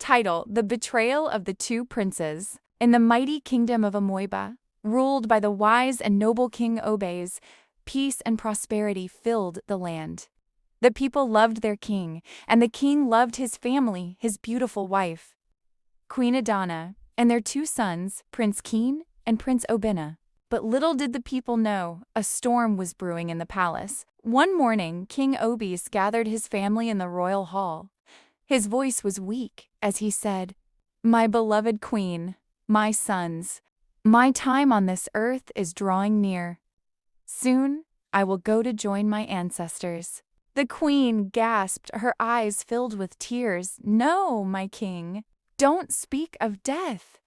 Title: The Betrayal of the Two Princes. In the mighty kingdom of Umuoba, ruled by the wise and noble King Obieze, peace and prosperity filled the land. The people loved their king, and the king loved his family, his beautiful wife, Queen Obinna, and their two sons, Prince Kene and Prince Obinna. But little did the people know, a storm was brewing in the palace. One morning, King Obieze gathered his family in the royal hall. His voice was weak as he said, "My beloved queen, my sons, my time on this earth is drawing near. Soon I will go to join my ancestors." The queen gasped, her eyes filled with tears. "No, my king, don't speak of death.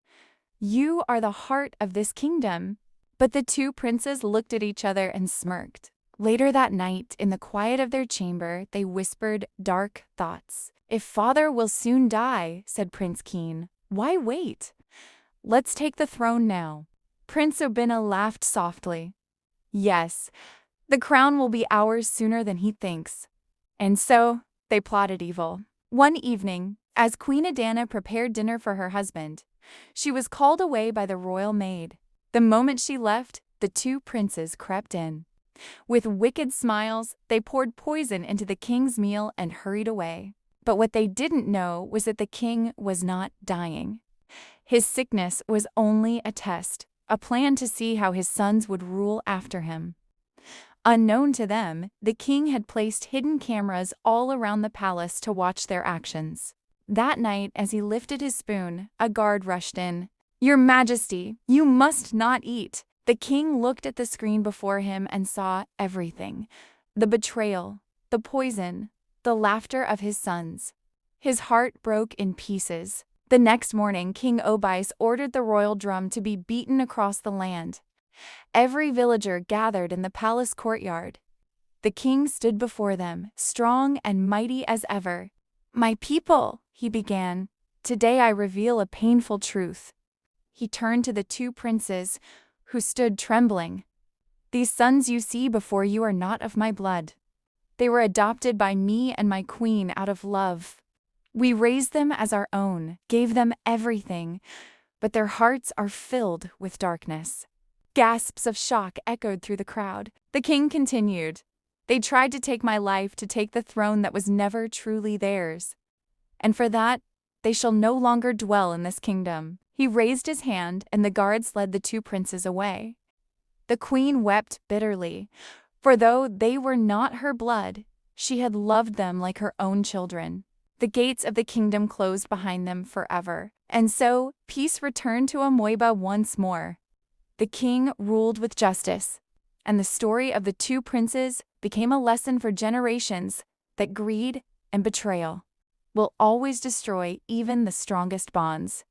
You are the heart of this kingdom." But the two princes looked at each other and smirked. Later that night, in the quiet of their chamber, they whispered dark thoughts. "If father will soon die," said Prince Kene, "why wait? Let's take the throne now." Prince Obinna laughed softly. "Yes, the crown will be ours sooner than he thinks." And so they plotted evil. One evening, as Queen Obinna prepared dinner for her husband, she was called away by the royal maid. The moment she left, the two princes crept in. With wicked smiles, they poured poison into the king's meal and hurried away. But what they didn't know was that the king was not dying. His sickness was only a test, a plan to see how his sons would rule after him. Unknown to them, the king had placed hidden cameras all around the palace to watch their actions. That night, as he lifted his spoon, a guard rushed in. "Your Majesty, you must not eat." The king looked at the screen before him and saw everything: the betrayal, the poison, the laughter of his sons. His heart broke in pieces. The next morning, King Obieze ordered the royal drum to be beaten across the land. Every villager gathered in the palace courtyard. The king stood before them, strong and mighty as ever. "My people," he began, "today I reveal a painful truth." He turned to the two princes, who stood trembling. "These sons you see before you are not of my blood. They were adopted by me and my queen out of love. We raised them as our own, gave them everything, but their hearts are filled with darkness." Gasps of shock echoed through the crowd. The king continued, "They tried to take my life to take the throne that was never truly theirs. And for that, they shall no longer dwell in this kingdom." He raised his hand, and the guards led the two princes away. The queen wept bitterly, for though they were not her blood, she had loved them like her own children. The gates of the kingdom closed behind them forever, and so peace returned to Umuoba once more. The king ruled with justice, and the story of the two princes became a lesson for generations that greed and betrayal will always destroy even the strongest bonds.